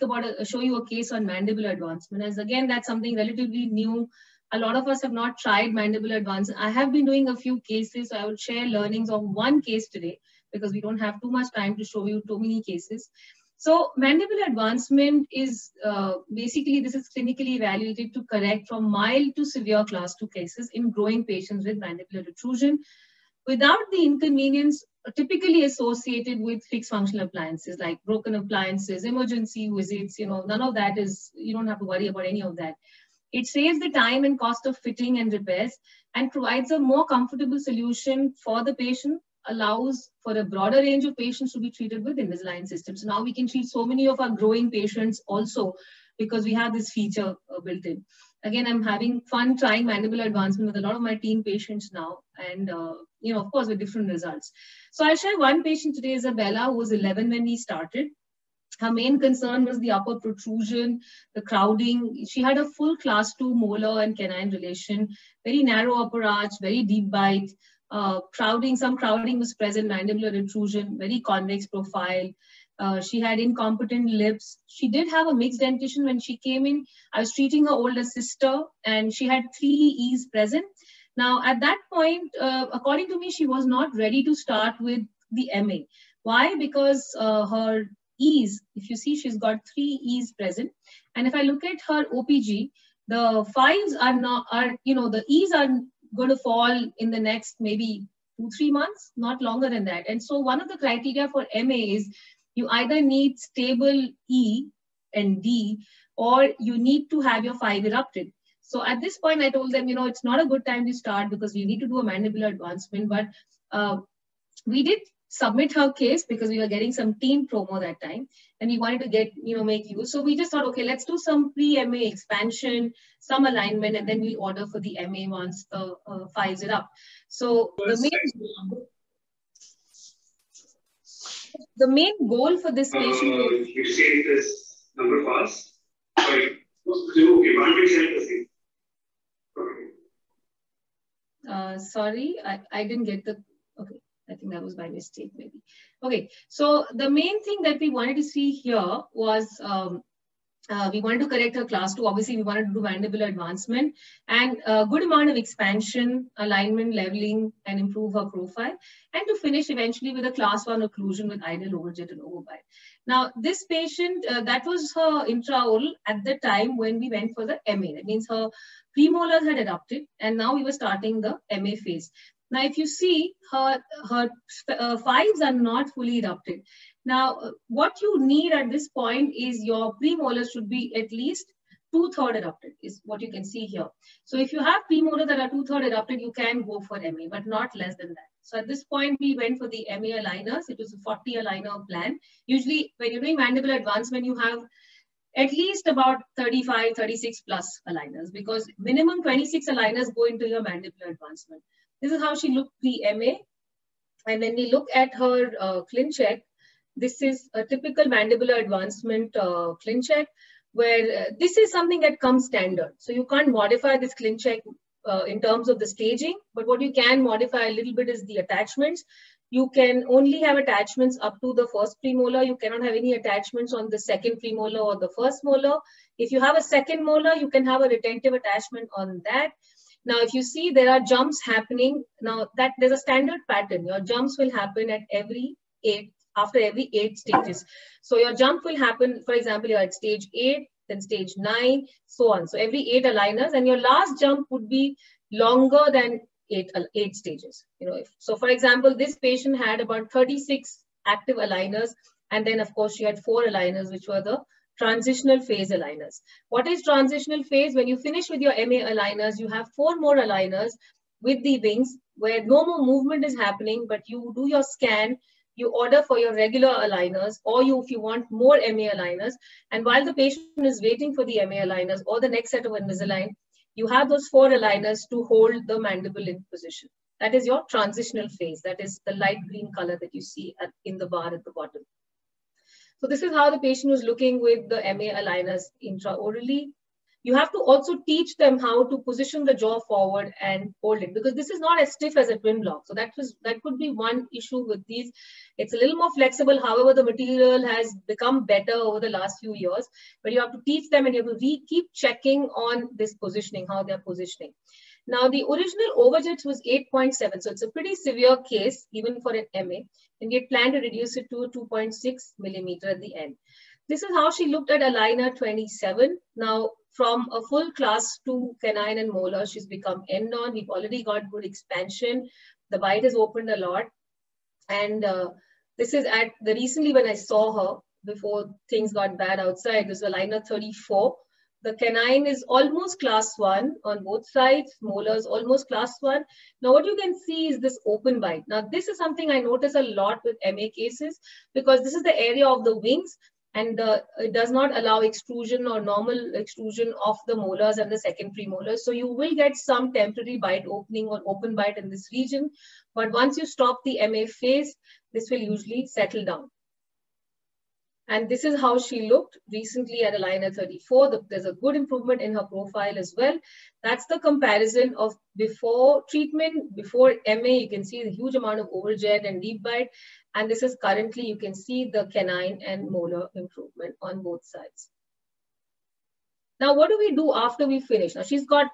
about, show you a case on mandibular advancement, as again, that's something relatively new. A lot of us have not tried mandibular advancement. I have been doing a few cases, so I will share learnings of one case today because we don't have too much time to show you too many cases. So mandibular advancement is basically, this is clinically evaluated to correct from mild to severe class 2 cases in growing patients with mandibular protrusion without the inconvenience typically associated with fixed functional appliances like broken appliances, emergency visits, none of that is, you don't have to worry about any of that. It saves the time and cost of fitting and repairs and provides a more comfortable solution for the patient, allows for a broader range of patients to be treated with Invisalign systems. So now we can treat so many of our growing patients also because we have this feature built in. Again, I'm having fun trying mandibular advancement with a lot of my teen patients now, and of course, with different results. So I'll share one patient today, Isabella, who was 11 when we started. Her main concern was the upper protrusion, the crowding. She had a full class 2 molar and canine relation, very narrow upper arch, very deep bite, crowding, some crowding was present, mandibular intrusion, very convex profile. She had incompetent lips. She did have a mixed dentition when she came in. I was treating her older sister and she had 3 E's present. Now, at that point, according to me, she was not ready to start with the MA. Why? Because her E's, if you see, she's got 3 E's present. And if I look at her OPG, the 5s are not, the E's are going to fall in the next maybe 2-3 months, not longer than that. And so one of the criteria for MA is you either need stable E and D, or you need to have your 5 erupted. So at this point, I told them, it's not a good time to start because you need to do a mandibular advancement. But we did submit her case because we were getting some teen promo that time and we wanted to get, make use. So we just thought, okay, let's do some pre-MA expansion, some alignment, and then we'll order for the MA once the 5s are up. So the main goal for this patient was... You say this number fast? Sorry. Okay, sorry, I didn't get the... Okay. I think that was by mistake, maybe. Okay, so the main thing that we wanted to see here was we wanted to correct her class 2. Obviously, we wanted to do mandibular advancement and a good amount of expansion, alignment, leveling, and improve her profile, and to finish eventually with a class 1 occlusion with ideal overjet and overbite. Now, this patient, that was her intraoral at the time when we went for the MA. That means her premolars had erupted, and now we were starting the MA phase. Now, if you see, her 5s are not fully erupted. Now, what you need at this point is your premolars should be at least 2/3 erupted, is what you can see here. So if you have premolars that are 2/3 erupted, you can go for MA, but not less than that. So at this point, we went for the MA aligners. It was a 40 aligner plan. Usually, when you're doing mandibular advancement, you have at least about 35, 36 plus aligners, because minimum 26 aligners go into your mandibular advancement. This is how she looked pre-MA. And when we look at her ClinCheck, this is a typical mandibular advancement ClinCheck, where this is something that comes standard. So you can't modify this ClinCheck in terms of the staging, but what you can modify a little bit is the attachments. You can only have attachments up to the first premolar. You cannot have any attachments on the second premolar or the first molar. If you have a second molar, you can have a retentive attachment on that. Now, if you see, there are jumps happening. Now, that there's a standard pattern. Your jumps will happen at after every 8 stages. So your jump will happen, for example, you're at stage 8, then stage 9, so on. So every 8 aligners, and your last jump would be longer than 8 stages. So for example, this patient had about 36 active aligners, and then of course she had 4 aligners, which were the transitional phase aligners. What is transitional phase? When you finish with your MA aligners, you have 4 more aligners with the wings where no more movement is happening, but you do your scan, you order for your regular aligners, or if you want more MA aligners. And while the patient is waiting for the MA aligners or the next set of Invisalign, you have those 4 aligners to hold the mandible in position. That is your transitional phase. That is the light green color that you see in the bar at the bottom. So this is how the patient was looking with the MA aligners intraorally. You have to also teach them how to position the jaw forward and hold it, because this is not as stiff as a twin block. So that could be one issue with these. It's a little more flexible. However, the material has become better over the last few years, but you have to teach them and you have to keep checking on this positioning, how they're positioning. Now, the original overjet was 8.7. So it's a pretty severe case, even for an MA. And we had planned to reduce it to 2.6 millimeter at the end. This is how she looked at aligner 27. Now, from a full class 2 canine and molar, she's become end-on. We've already got good expansion. The bite has opened a lot. And this is at the recently when I saw her, before things got bad outside, this was aligner 34. The canine is almost class 1 on both sides, molars almost class 1. Now what you can see is this open bite. Now this is something I notice a lot with MA cases, because this is the area of the wings, and it does not allow extrusion or normal extrusion of the molars and the second premolars. So you will get some temporary bite opening or open bite in this region. But once you stop the MA phase, this will usually settle down. And this is how she looked recently at aligner 34. There's a good improvement in her profile as well. That's the comparison of before treatment, before MA. You can see the huge amount of overjet and deep bite. And this is currently, you can see the canine and molar improvement on both sides. Now, what do we do after we finish? Now, she's got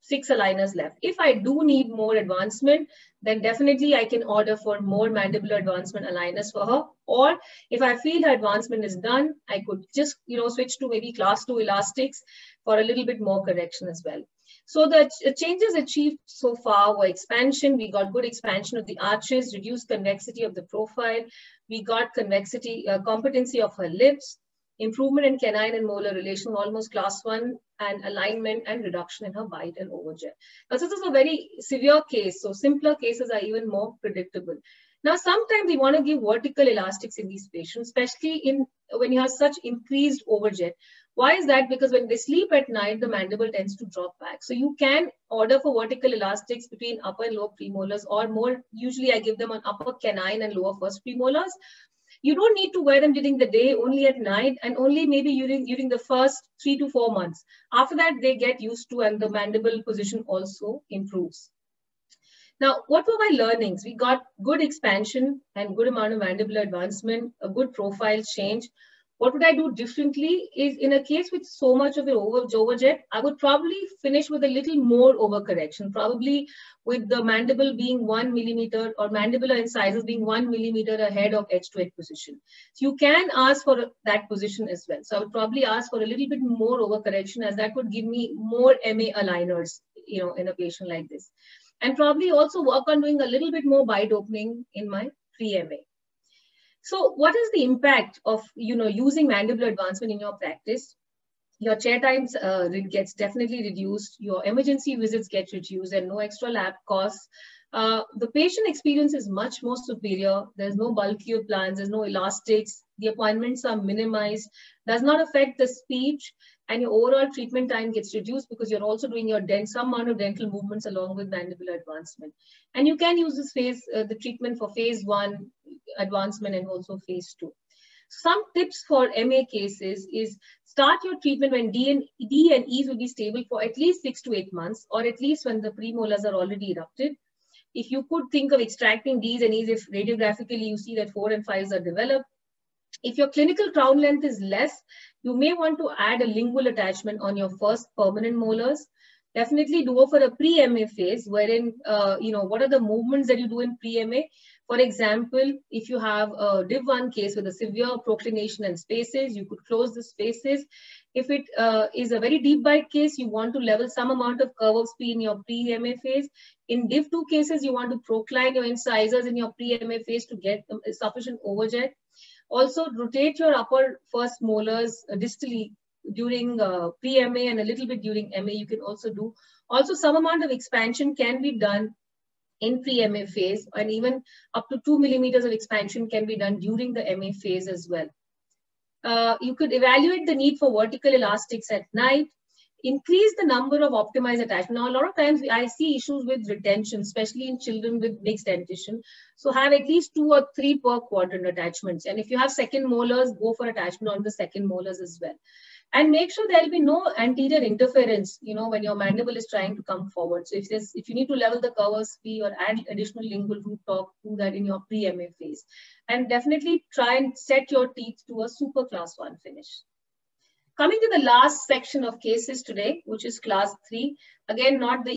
6 aligners left. If I do need more advancement, then definitely I can order for more mandibular advancement aligners for her. Or if I feel her advancement is done, I could just, switch to maybe class 2 elastics for a little bit more correction as well. So the changes achieved so far were expansion. We got good expansion of the arches, reduced convexity of the profile. We got competency of her lips, improvement in canine and molar relation, almost class 1, and alignment and reduction in her bite and overjet. Now, this is a very severe case, so simpler cases are even more predictable. Now, sometimes we want to give vertical elastics in these patients, especially when you have such increased overjet. Why is that? Because when they sleep at night, the mandible tends to drop back. So you can order for vertical elastics between upper and lower premolars, or more, usually I give them on upper canine and lower first premolars. You don't need to wear them during the day, only at night, and only maybe during the first 3 to 4 months. After that, they get used to, and the mandible position also improves. Now, what were my learnings? We got good expansion and good amount of mandibular advancement, a good profile change. What would I do differently is, in a case with so much of an overjet, I would probably finish with a little more overcorrection, probably with the mandible being 1 millimeter or mandibular incisors being 1 millimeter ahead of edge to edge position. So you can ask for that position as well. So I would probably ask for a little bit more overcorrection, as that would give me more MA aligners, in a patient like this. And probably also work on doing a little bit more bite opening in my pre-MA. So what is the impact of, using mandibular advancement in your practice? Your chair times gets definitely reduced. Your emergency visits get reduced, and no extra lab costs. The patient experience is much more superior. There's no bulkier plans. There's no elastics. The appointments are minimized. Does not affect the speech, and your overall treatment time gets reduced because you're also doing some amount of dental movements along with mandibular advancement. And you can use this the treatment for phase 1 advancement and also phase 2. Some tips for MA cases is start your treatment when D and E's will be stable for at least 6 to 8 months, or at least when the premolars are already erupted. If you could think of extracting D's and E's, if radiographically you see that 4 and 5s are developed. If your clinical crown length is less, you may want to add a lingual attachment on your first permanent molars. Definitely do for a pre-MA phase, wherein, what are the movements that you do in pre-MA? For example, if you have a Div1 case with a severe proclination and spaces, you could close the spaces. If it is a very deep bite case, you want to level some amount of curve of spleen in your pre-MA phase. In Div2 cases, you want to procline your incisors in your pre-MA phase to get sufficient overjet. Also, rotate your upper first molars distally during pre-MA and a little bit during MA. You can also do. Also, some amount of expansion can be done in pre-MA phase, and even up to 2 millimeters of expansion can be done during the MA phase as well. You could evaluate the need for vertical elastics at night. increase the number of optimized attachments. Now, a lot of times I see issues with retention, especially in children with mixed dentition. So have at least 2 or 3 per quadrant attachments. And if you have second molars, go for attachment on the second molars as well. And make sure there will be no anterior interference, when your mandible is trying to come forward. So if you need to level the curvus P or add additional lingual root top, do that in your pre-MA phase. And definitely try and set your teeth to a super class 1 finish. Coming to the last section of cases today, which is class 3. Again, not the